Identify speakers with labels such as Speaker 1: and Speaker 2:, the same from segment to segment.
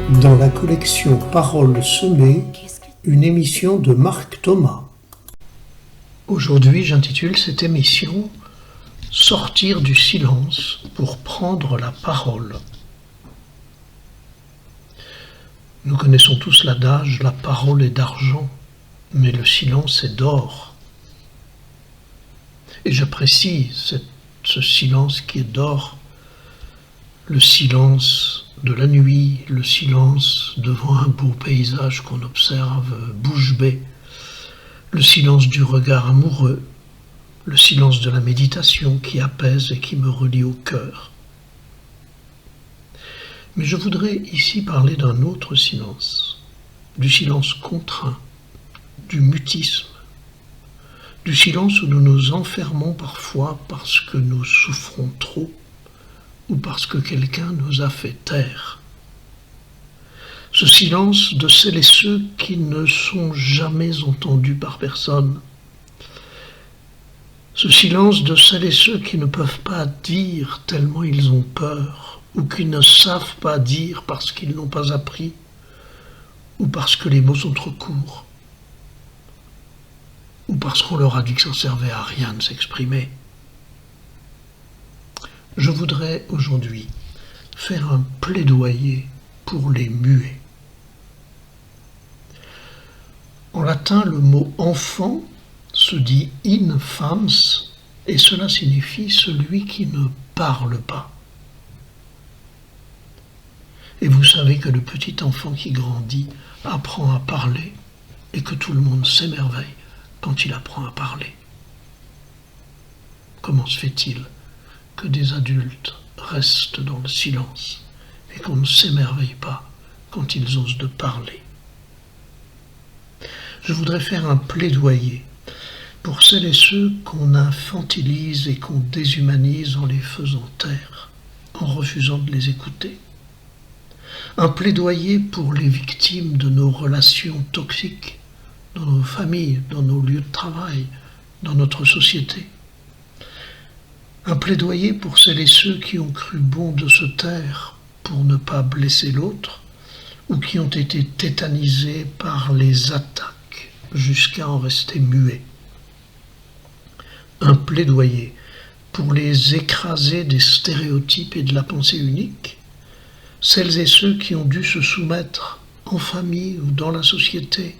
Speaker 1: Dans la collection Paroles semées, une émission de Marc Thomas. Aujourd'hui, j'intitule cette émission « Sortir du silence pour prendre la parole ». Nous connaissons tous l'adage « la parole est d'argent, mais le silence est d'or ». Et j'apprécie ce silence qui est d'or, le silence de la nuit, le silence devant un beau paysage qu'on observe bouche bée, le silence du regard amoureux, le silence de la méditation qui apaise et qui me relie au cœur. Mais je voudrais ici parler d'un autre silence, du silence contraint, du mutisme, du silence où nous nous enfermons parfois parce que nous souffrons trop ou parce que quelqu'un nous a fait taire. Ce silence de celles et ceux qui ne sont jamais entendus par personne. Ce silence de celles et ceux qui ne peuvent pas dire tellement ils ont peur, ou qui ne savent pas dire parce qu'ils n'ont pas appris, ou parce que les mots sont trop courts, ou parce qu'on leur a dit que ça ne servait à rien de s'exprimer. Je voudrais aujourd'hui faire un plaidoyer pour les muets. En latin, le mot enfant se dit infans, et cela signifie celui qui ne parle pas. Et vous savez que le petit enfant qui grandit apprend à parler et que tout le monde s'émerveille quand il apprend à parler. Comment se fait-il que des adultes restent dans le silence et qu'on ne s'émerveille pas quand ils osent de parler? Je voudrais faire un plaidoyer pour celles et ceux qu'on infantilise et qu'on déshumanise en les faisant taire, en refusant de les écouter. Un plaidoyer pour les victimes de nos relations toxiques, dans nos familles, dans nos lieux de travail, dans notre société. Un plaidoyer pour celles et ceux qui ont cru bon de se taire pour ne pas blesser l'autre, ou qui ont été tétanisés par les attaques jusqu'à en rester muets. Un plaidoyer pour les écrasés des stéréotypes et de la pensée unique, celles et ceux qui ont dû se soumettre en famille ou dans la société,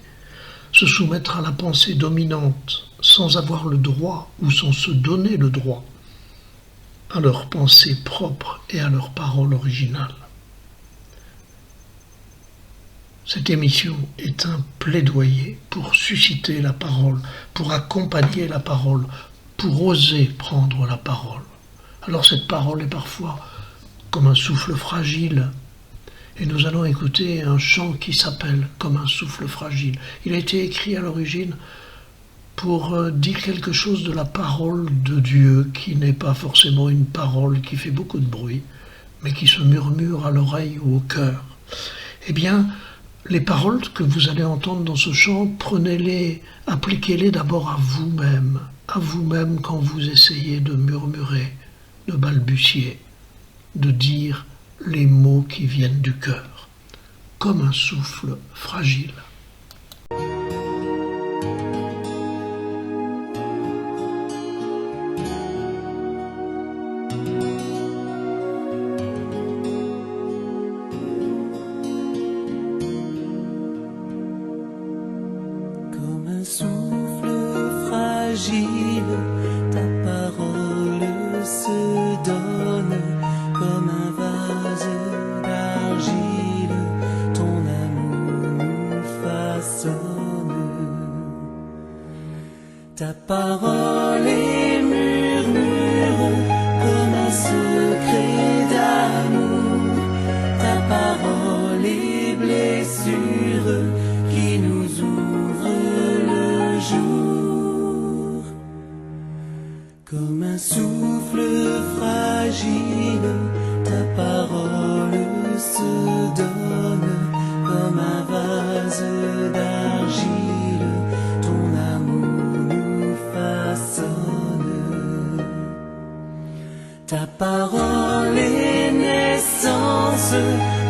Speaker 1: se soumettre à la pensée dominante sans avoir le droit ou sans se donner le droit à leur pensée propre et à leur parole originale. Cette émission est un plaidoyer pour susciter la parole, pour accompagner la parole, pour oser prendre la parole. Alors cette parole est parfois comme un souffle fragile. Et nous allons écouter un chant qui s'appelle « Comme un souffle fragile ». Il a été écrit à l'origine pour dire quelque chose de la parole de Dieu, qui n'est pas forcément une parole qui fait beaucoup de bruit, mais qui se murmure à l'oreille ou au cœur. Eh bien, les paroles que vous allez entendre dans ce chant, prenez-les, appliquez-les d'abord à vous-même quand vous essayez de murmurer, de balbutier, de dire les mots qui viennent du cœur, comme un souffle fragile.
Speaker 2: Comme un souffle fragile, ta parole se donne. Comme un vase d'argile, ton amour nous façonne. Ta parole est murmure comme un secret d'amour. Ta parole est blessure qui nous ouvre le jour. Comme un souffle fragile, ta parole se donne. Comme un vase d'argile, ton amour nous façonne. Ta parole est naissance,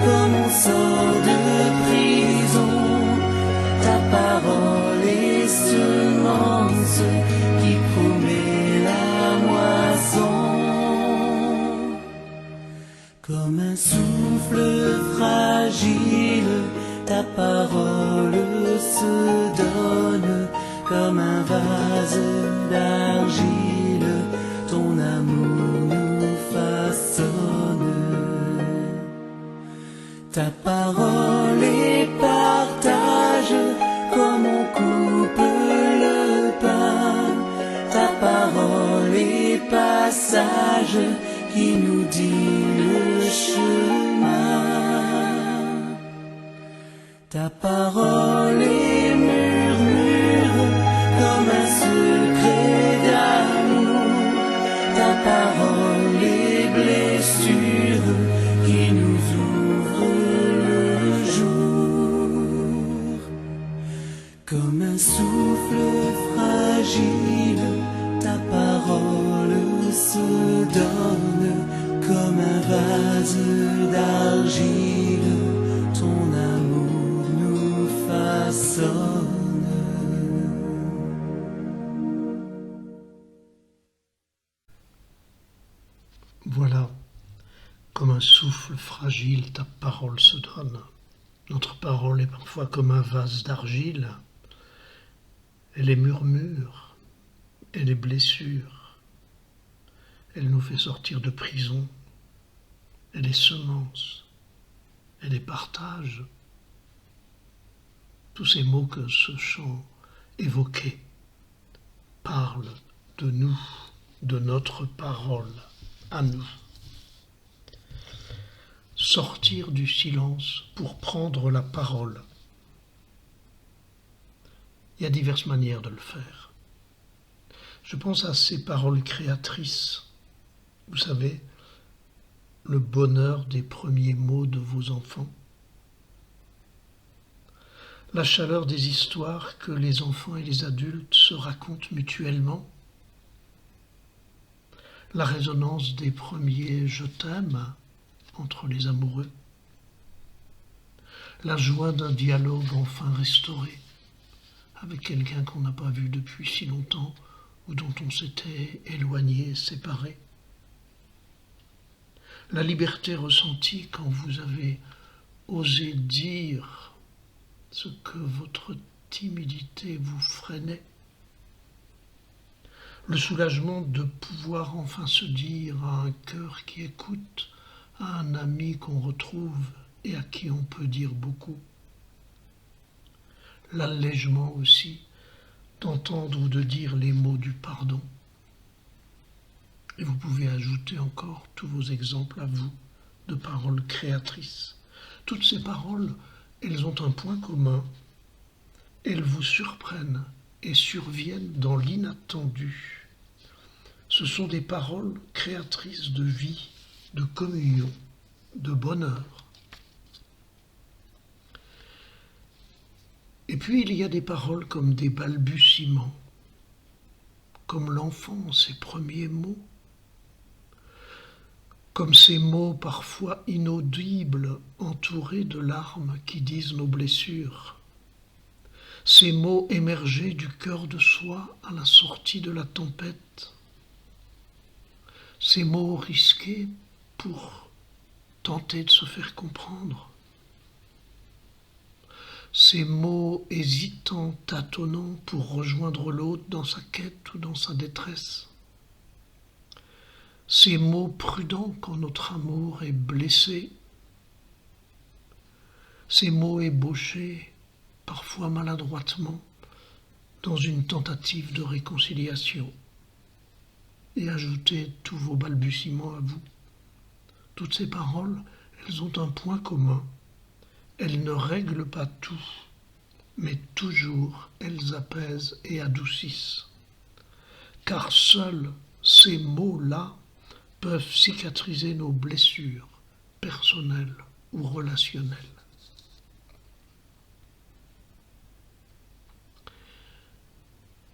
Speaker 2: comme on sort de prison. Ta parole est semence qui promet la moisson. Comme un souffle fragile, ta parole se donne. Comme un vase d'argile, ton amour nous façonne. Ta parole est partage, comme on coupe le pain. Ta parole est passage, qui nous dit le chemin. Ta parole est murmure, comme un secret d'amour. Ta parole est blessure, qui nous ouvre le jour. Comme un souffle fragile, ta parole se donne. Comme un vase d'argile, ton amour nous façonne.
Speaker 1: Voilà, comme un souffle fragile, ta parole se donne. Notre parole est parfois comme un vase d'argile. Elle est murmure, elle est blessure. Elle nous fait sortir de prison. Elle est semence, elle est partage. Tous ces mots que ce chant évoquait parlent de nous, de notre parole à nous. Sortir du silence pour prendre la parole. Il y a diverses manières de le faire. Je pense à ces paroles créatrices. Vous savez, le bonheur des premiers mots de vos enfants. La chaleur des histoires que les enfants et les adultes se racontent mutuellement. La résonance des premiers « je t'aime » entre les amoureux. La joie d'un dialogue enfin restauré avec quelqu'un qu'on n'a pas vu depuis si longtemps ou dont on s'était éloigné, séparé. La liberté ressentie quand vous avez osé dire ce que votre timidité vous freinait. Le soulagement de pouvoir enfin se dire à un cœur qui écoute, à un ami qu'on retrouve et à qui on peut dire beaucoup. L'allègement aussi d'entendre ou de dire les mots du pardon. Et vous pouvez ajouter encore tous vos exemples à vous de paroles créatrices. Toutes ces paroles, elles ont un point commun. Elles vous surprennent et surviennent dans l'inattendu. Ce sont des paroles créatrices de vie, de communion, de bonheur. Et puis il y a des paroles comme des balbutiements, comme l'enfant, ses premiers mots, comme ces mots parfois inaudibles, entourés de larmes qui disent nos blessures. Ces mots émergés du cœur de soi à la sortie de la tempête. Ces mots risqués pour tenter de se faire comprendre. Ces mots hésitants, tâtonnants pour rejoindre l'autre dans sa quête ou dans sa détresse. Ces mots prudents quand notre amour est blessé. Ces mots ébauchés, parfois maladroitement, dans une tentative de réconciliation. Et ajoutez tous vos balbutiements à vous. Toutes ces paroles, elles ont un point commun. Elles ne règlent pas tout, mais toujours elles apaisent et adoucissent. Car seuls ces mots-là peuvent cicatriser nos blessures personnelles ou relationnelles.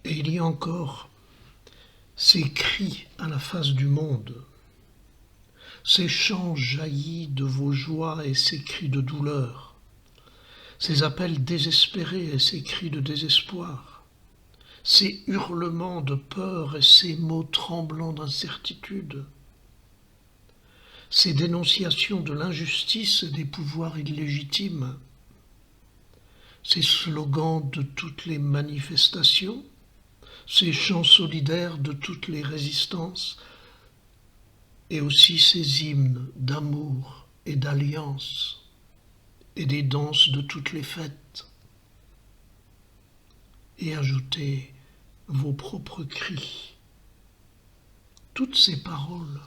Speaker 1: Et il y a encore ces cris à la face du monde, ces chants jaillis de vos joies et ces cris de douleur, ces appels désespérés et ces cris de désespoir, ces hurlements de peur et ces mots tremblants d'incertitude, ces dénonciations de l'injustice et des pouvoirs illégitimes, ces slogans de toutes les manifestations, ces chants solidaires de toutes les résistances, et aussi ces hymnes d'amour et d'alliance, et des danses de toutes les fêtes, et ajoutez vos propres cris. Toutes ces paroles,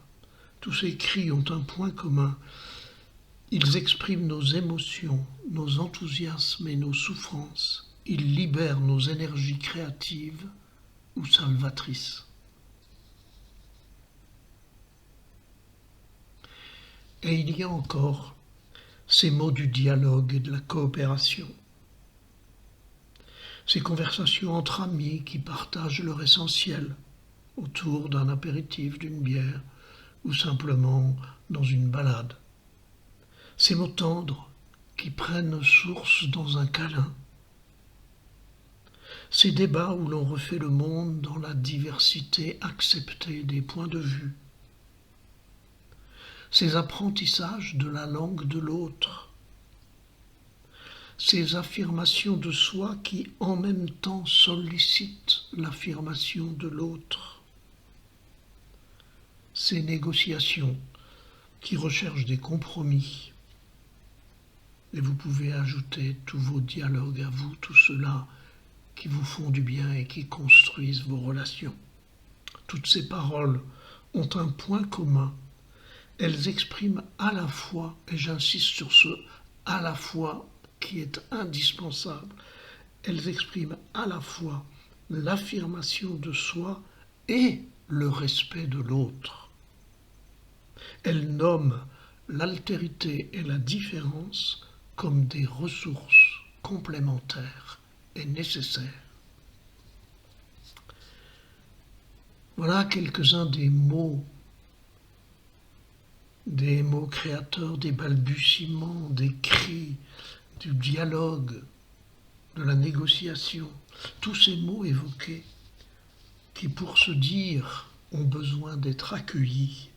Speaker 1: tous ces cris ont un point commun. Ils expriment nos émotions, nos enthousiasmes et nos souffrances. Ils libèrent nos énergies créatives ou salvatrices. Et il y a encore ces mots du dialogue et de la coopération. Ces conversations entre amis qui partagent leur essentiel autour d'un apéritif, d'une bière ou simplement dans une balade. Ces mots tendres qui prennent source dans un câlin. Ces débats où l'on refait le monde dans la diversité acceptée des points de vue. Ces apprentissages de la langue de l'autre. Ces affirmations de soi qui en même temps sollicitent l'affirmation de l'autre. Ces négociations qui recherchent des compromis. Et vous pouvez ajouter tous vos dialogues à vous, tout cela qui vous font du bien et qui construisent vos relations. Toutes ces paroles ont un point commun. Elles expriment à la fois, et j'insiste sur ce à la fois qui est indispensable, elles expriment à la fois l'affirmation de soi et le respect de l'autre. Elles nomment l'altérité et la différence comme des ressources complémentaires et nécessaires. Voilà quelques-uns des mots créateurs, des balbutiements, des cris, du dialogue, de la négociation. Tous ces mots évoqués qui, pour se dire, ont besoin d'être accueillis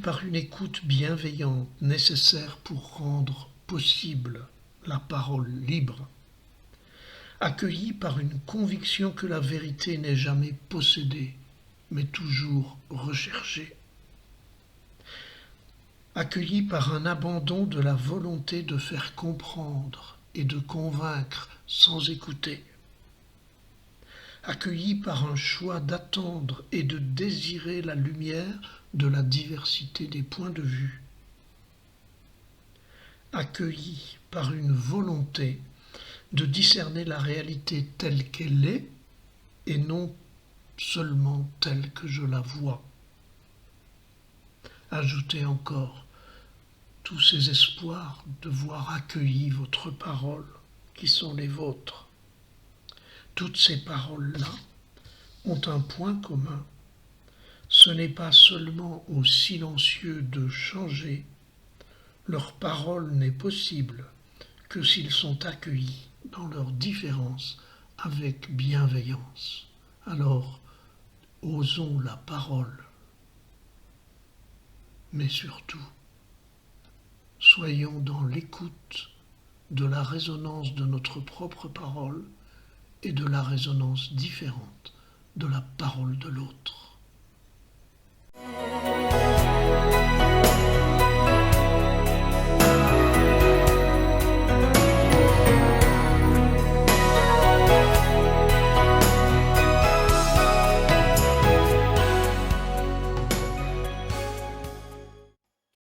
Speaker 1: par une écoute bienveillante nécessaire pour rendre possible la parole libre, accueillis par une conviction que la vérité n'est jamais possédée, mais toujours recherchée, accueillis par un abandon de la volonté de faire comprendre et de convaincre sans écouter, accueillis par un choix d'attendre et de désirer la lumière de la diversité des points de vue, accueillis par une volonté de discerner la réalité telle qu'elle est et non seulement telle que je la vois. Ajoutez encore tous ces espoirs de voir accueilli votre parole qui sont les vôtres. Toutes ces paroles-là ont un point commun. Ce n'est pas seulement aux silencieux de changer, leur parole n'est possible que s'ils sont accueillis dans leur différence avec bienveillance. Alors, osons la parole. Mais surtout, soyons dans l'écoute de la résonance de notre propre parole et de la résonance différente de la parole de l'autre.